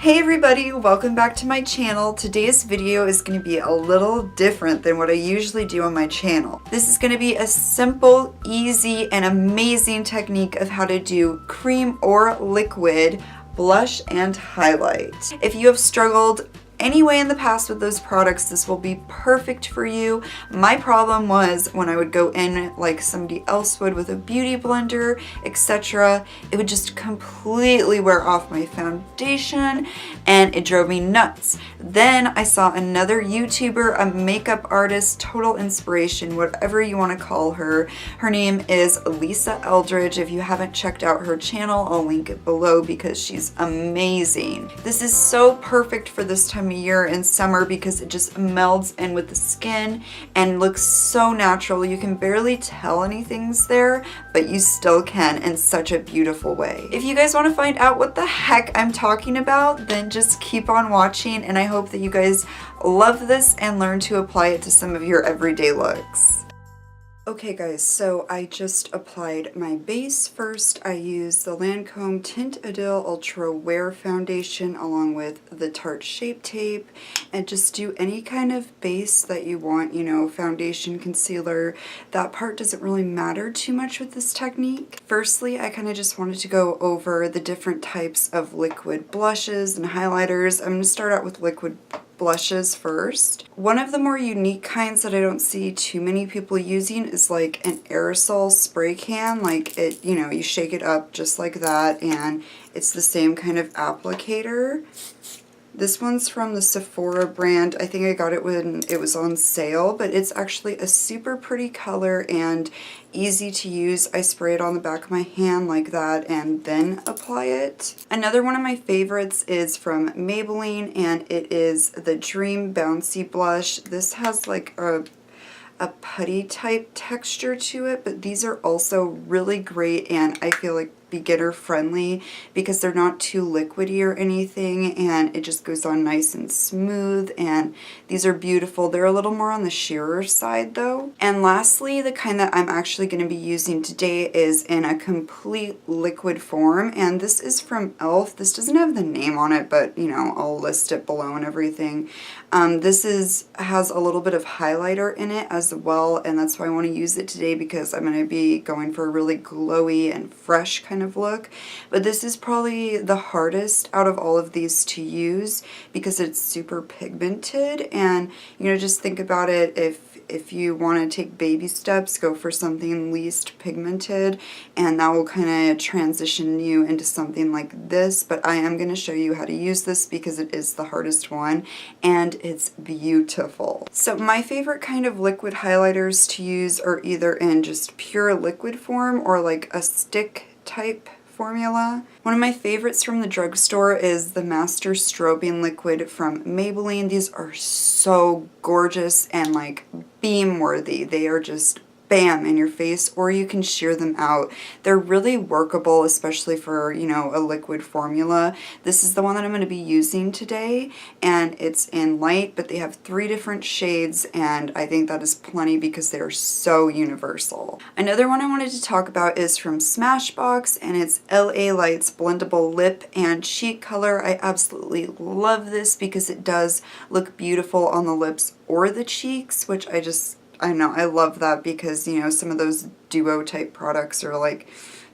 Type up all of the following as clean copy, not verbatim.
Hey everybody, welcome back to my channel. Today's video is going to be a little different than what I usually do on my channel. This is going to be a simple, easy, and amazing technique of how to do cream or liquid blush and highlight. If you have struggled anyway in the past with those products, this will be perfect for you. My problem was when I would go in like somebody else would with a beauty blender, etc., it would just completely wear off my foundation and it drove me nuts. Then I saw another YouTuber, a makeup artist, total inspiration, whatever you want to call her. Her name is Lisa Eldridge. If you haven't checked out her channel, I'll link it below because she's amazing. This is so perfect for this time of year in summer because it just melds in with the skin and looks so natural. You can barely tell anything's there, but you still can in such a beautiful way. If you guys want to find out what the heck I'm talking about, then just keep on watching, and I hope that you guys love this and learn to apply it to some of your everyday looks. Okay guys, so I just applied my base first. I used the Lancome Tint Adil Ultra Wear Foundation along with the Tarte Shape Tape, and just do any kind of base that you want, you know, foundation, concealer. That part doesn't really matter too much with this technique. Firstly, I kind of just wanted to go over the different types of liquid blushes and highlighters. I'm going to start out with liquid blushes first. One of the more unique kinds that I don't see too many people using is like an aerosol spray can. Like it, you know, you shake it up just like that and it's the same kind of applicator. This one's from the Sephora brand. I think I got it when it was on sale, but it's actually a super pretty color and easy to use. I spray it on the back of my hand like that and then apply it. Another one of my favorites is from Maybelline, and it is the Dream Bouncy Blush. This has like a putty type texture to it, but these are also really great and I feel like beginner friendly because they're not too liquidy or anything, and it just goes on nice and smooth, and these are beautiful. They're a little more on the sheerer side though. And lastly, the kind that I'm actually going to be using today is in a complete liquid form, and this is from e.l.f. This doesn't have the name on it, but you know, I'll list it below and everything. This has a little bit of highlighter in it as well, and that's why I want to use it today because I'm going to be going for a really glowy and fresh kind of look. But this is probably the hardest out of all of these to use because it's super pigmented, and you know, just think about it, if you want to take baby steps, go for something least pigmented, and that will kind of transition you into something like this. But I am going to show you how to use this because it is the hardest one and it's beautiful. So my favorite kind of liquid highlighters to use are either in just pure liquid form or like a stick type formula. One of my favorites from the drugstore is the Master Strobing Liquid from Maybelline. These are so gorgeous and like beam worthy. They are just bam in your face, or you can sheer them out. They're really workable, especially for, you know, a liquid formula. This is the one that I'm going to be using today, and it's in light, but they have 3 different shades, and I think that is plenty because they're so universal. Another one I wanted to talk about is from Smashbox, and it's LA Light's Blendable Lip and Cheek Color. I absolutely love this because it does look beautiful on the lips or the cheeks, which I know, I love that because, you know, some of those duo type products are like,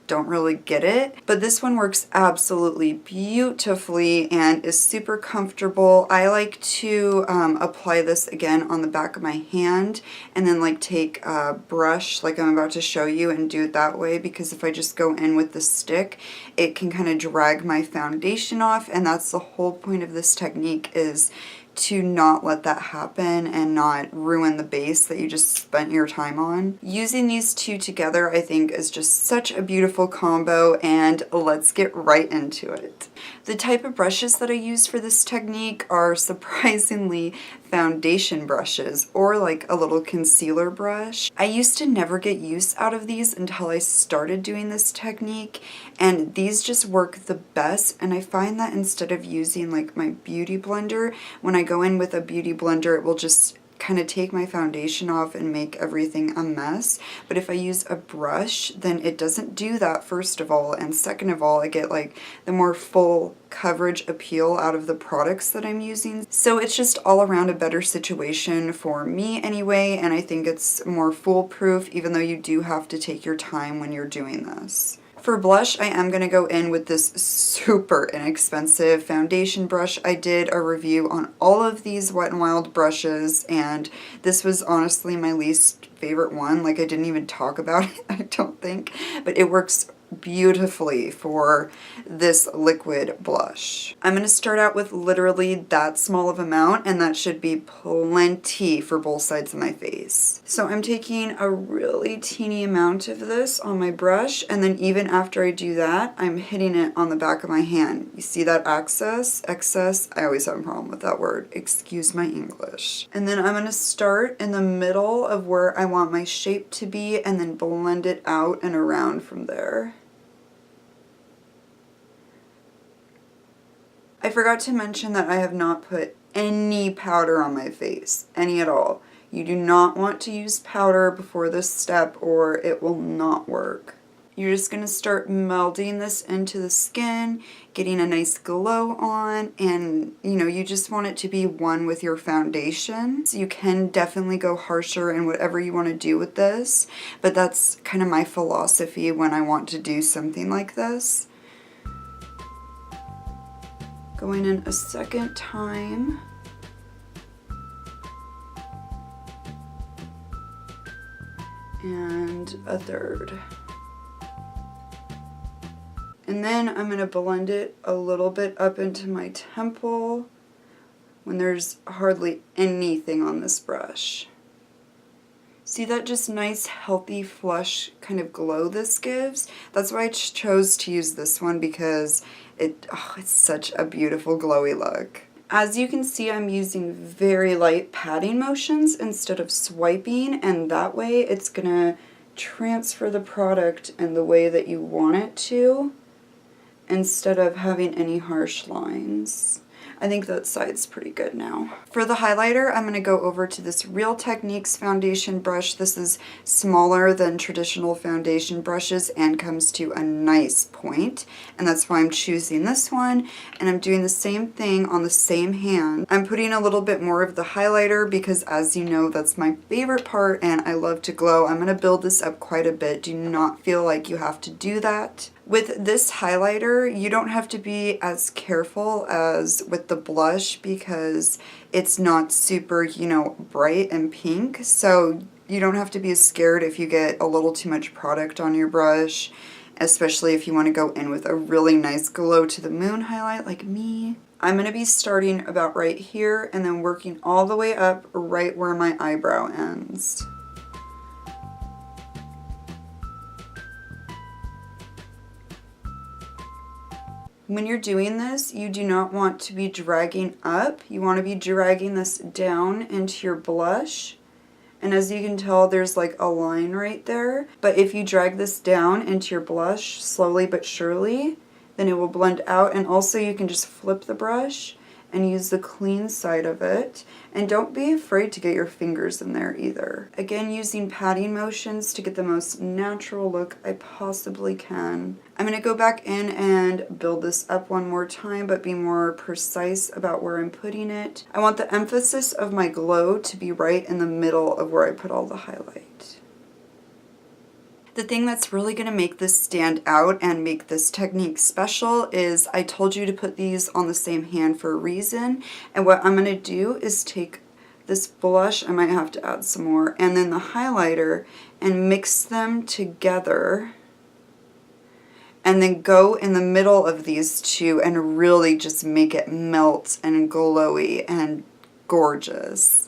don't really get it. But this one works absolutely beautifully and is super comfortable. I like to apply this again on the back of my hand and then like take a brush like I'm about to show you and do it that way, because if I just go in with the stick, it can kind of drag my foundation off, and that's the whole point of this technique, is to not let that happen and not ruin the base that you just spent your time on. Using these two together, I think, is just such a beautiful combo, and let's get right into it. The type of brushes that I use for this technique are surprisingly foundation brushes, or like a little concealer brush. I used to never get use out of these until I started doing this technique, and these just work the best. And I find that instead of using like my beauty blender, when I go in with a beauty blender, it will just kind of take my foundation off and make everything a mess. But if I use a brush, then it doesn't do that, first of all, and second of all, I get like the more full coverage appeal out of the products that I'm using. So it's just all around a better situation for me anyway, and I think it's more foolproof, even though you do have to take your time when you're doing this. For blush, I am going to go in with this super inexpensive foundation brush. I did a review on all of these Wet n Wild brushes, and this was honestly my least favorite one. Like, I didn't even talk about it, I don't think, but it works beautifully for this liquid blush. I'm going to start out with literally that small of amount, and that should be plenty for both sides of my face. So I'm taking a really teeny amount of this on my brush, and then even after I do that, I'm hitting it on the back of my hand. You see that excess? I always have a problem with that word. Excuse my English. And then I'm going to start in the middle of where I want my shape to be, and then blend it out and around from there. I forgot to mention that I have not put any powder on my face, any at all. You do not want to use powder before this step or it will not work. You're just going to start melding this into the skin, getting a nice glow on, and you just want it to be one with your foundation. So you can definitely go harsher in whatever you want to do with this, but that's kind of my philosophy when I want to do something like this. Going in a second time. And a third. And then I'm going to blend it a little bit up into my temple when there's hardly anything on this brush. See that just nice, healthy, flush kind of glow this gives? That's why I chose to use this one, because it's such a beautiful glowy look. As you can see, I'm using very light patting motions instead of swiping, and that way it's gonna transfer the product in the way that you want it to, instead of having any harsh lines. I think that side's pretty good now. For the highlighter, I'm going to go over to this Real Techniques foundation brush. This is smaller than traditional foundation brushes and comes to a nice point, and that's why I'm choosing this one. And I'm doing the same thing on the same hand. I'm putting a little bit more of the highlighter because, as you know, that's my favorite part and I love to glow. I'm going to build this up quite a bit. Do not feel like you have to do that. With this highlighter, you don't have to be as careful as with the blush because it's not super, bright and pink. So you don't have to be as scared if you get a little too much product on your brush, especially if you want to go in with a really nice glow to the moon highlight like me. I'm going to be starting about right here and then working all the way up right where my eyebrow ends. When you're doing this, you do not want to be dragging up. You want to be dragging this down into your blush. And as you can tell, there's like a line right there. But if you drag this down into your blush slowly but surely, then it will blend out. And also you can just flip the brush and use the clean side of it. And don't be afraid to get your fingers in there either. Again, using patting motions to get the most natural look I possibly can. I'm going to go back in and build this up one more time, but be more precise about where I'm putting it. I want the emphasis of my glow to be right in the middle of where I put all the highlight. The thing that's really going to make this stand out and make this technique special is I told you to put these on the same hand for a reason. And what I'm going to do is take this blush, I might have to add some more, and then the highlighter and mix them together. And then go in the middle of these two and really just make it melt and glowy and gorgeous.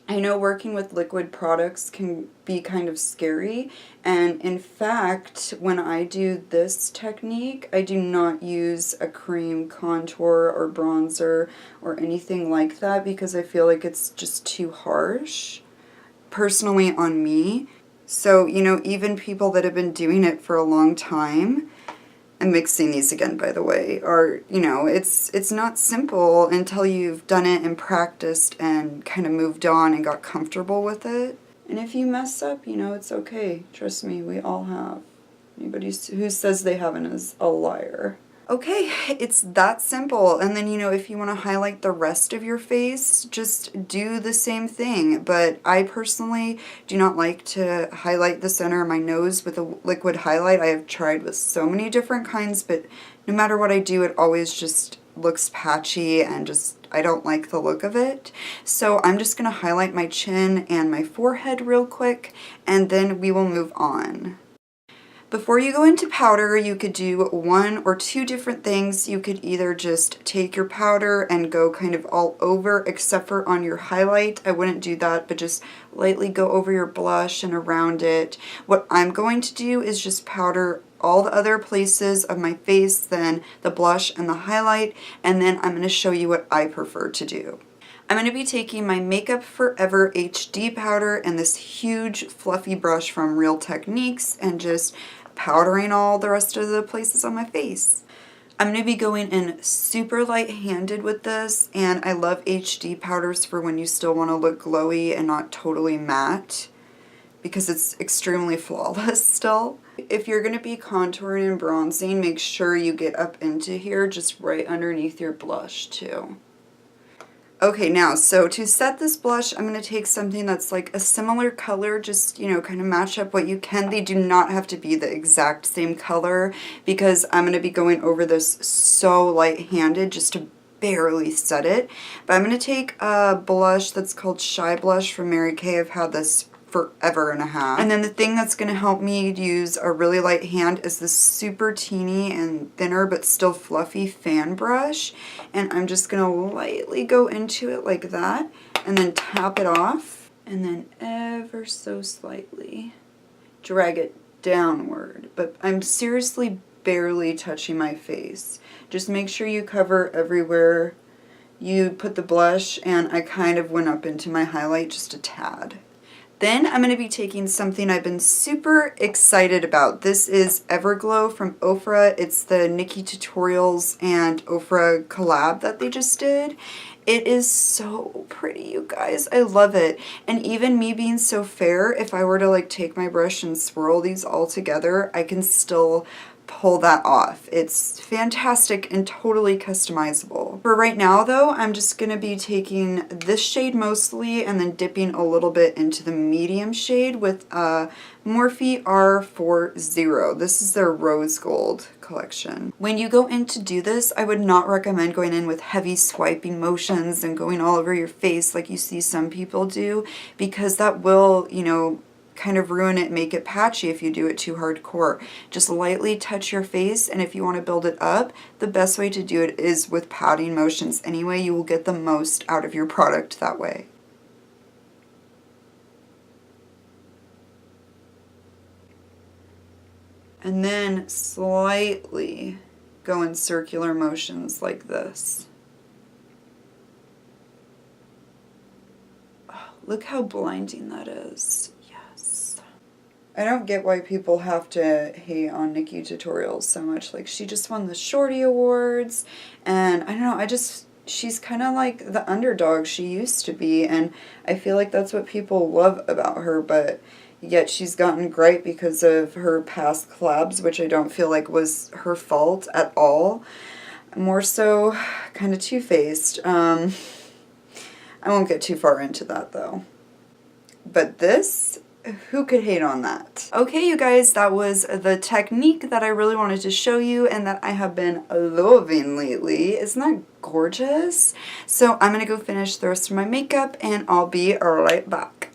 I know working with liquid products can be kind of scary, and in fact, when I do this technique, I do not use a cream contour or bronzer or anything like that because I feel like it's just too harsh, personally on me. So, even people that have been doing it for a long time, I'm mixing these again, by the way, or, you know, it's not simple until you've done it and practiced and kind of moved on and got comfortable with it. And if you mess up, you know, it's okay. Trust me, we all have. Anybody who says they haven't is a liar. Okay, it's that simple. And then, you know, if you want to highlight the rest of your face, just do the same thing. But I personally do not like to highlight the center of my nose with a liquid highlight. I have tried with so many different kinds, but no matter what I do, it always just looks patchy and just, I don't like the look of it. So I'm just going to highlight my chin and my forehead real quick, and then we will move on. Before you go into powder, you could do one or two different things. You could either just take your powder and go kind of all over, except for on your highlight. I wouldn't do that, but just lightly go over your blush and around it. What I'm going to do is just powder all the other places of my face, then the blush and the highlight, and then I'm going to show you what I prefer to do. I'm going to be taking my Makeup Forever HD powder and this huge fluffy brush from Real Techniques and just powdering all the rest of the places on my face. I'm going to be going in super light-handed with this, and I love HD powders for when you still want to look glowy and not totally matte, because it's extremely flawless still. If you're going to be contouring and bronzing, make sure you get up into here, just right underneath your blush too. Okay, now, so to set this blush, I'm going to take something that's like a similar color, just, you know, kind of match up what you can. They do not have to be the exact same color because I'm going to be going over this so light-handed just to barely set it. But I'm going to take a blush that's called Shy Blush from Mary Kay. I've had this forever and a half. And then the thing that's going to help me use a really light hand is this super teeny and thinner but still fluffy fan brush. And I'm just going to lightly go into it like that and then tap it off and then ever so slightly drag it downward. But I'm seriously barely touching my face. Just make sure you cover everywhere you put the blush, and I kind of went up into my highlight just a tad. Then I'm going to be taking something I've been super excited about. This is Everglow from Ofra. It's the Nikki Tutorials and Ofra collab that they just did. It is so pretty, you guys. I love it. And even me being so fair, if I were to like take my brush and swirl these all together, I can still pull that off. It's fantastic and totally customizable. For right now though, I'm just going to be taking this shade mostly and then dipping a little bit into the medium shade with Morphe R40. This is their rose gold collection. When you go in to do this, I would not recommend going in with heavy swiping motions and going all over your face like you see some people do, because that will, you know, kind of ruin it, make it patchy if you do it too hardcore. Just lightly touch your face, and if you want to build it up, the best way to do it is with patting motions anyway. You will get the most out of your product that way. And then slightly go in circular motions like this. Oh, look how blinding that is. I don't get why people have to hate on Nikki Tutorials so much. Like, she just won the Shorty Awards, and I don't know, she's kind of like the underdog she used to be, and I feel like that's what people love about her, but yet she's gotten gripe because of her past collabs, which I don't feel like was her fault at all. More so kind of two-faced. I won't get too far into that, though. But this, who could hate on that? Okay, you guys, that was the technique that I really wanted to show you and that I have been loving lately. Isn't that gorgeous? So I'm gonna go finish the rest of my makeup and I'll be right back.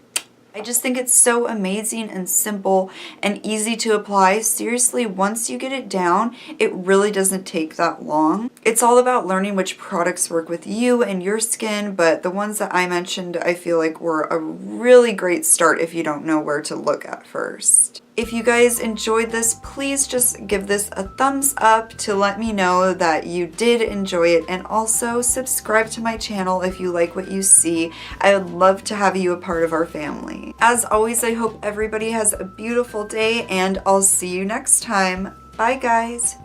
I just think it's so amazing and simple and easy to apply. Seriously, once you get it down, it really doesn't take that long. It's all about learning which products work with you and your skin, but the ones that I mentioned I feel like were a really great start if you don't know where to look at first. If you guys enjoyed this, please just give this a thumbs up to let me know that you did enjoy it, and also subscribe to my channel if you like what you see. I would love to have you a part of our family. As always, I hope everybody has a beautiful day, and I'll see you next time. Bye guys!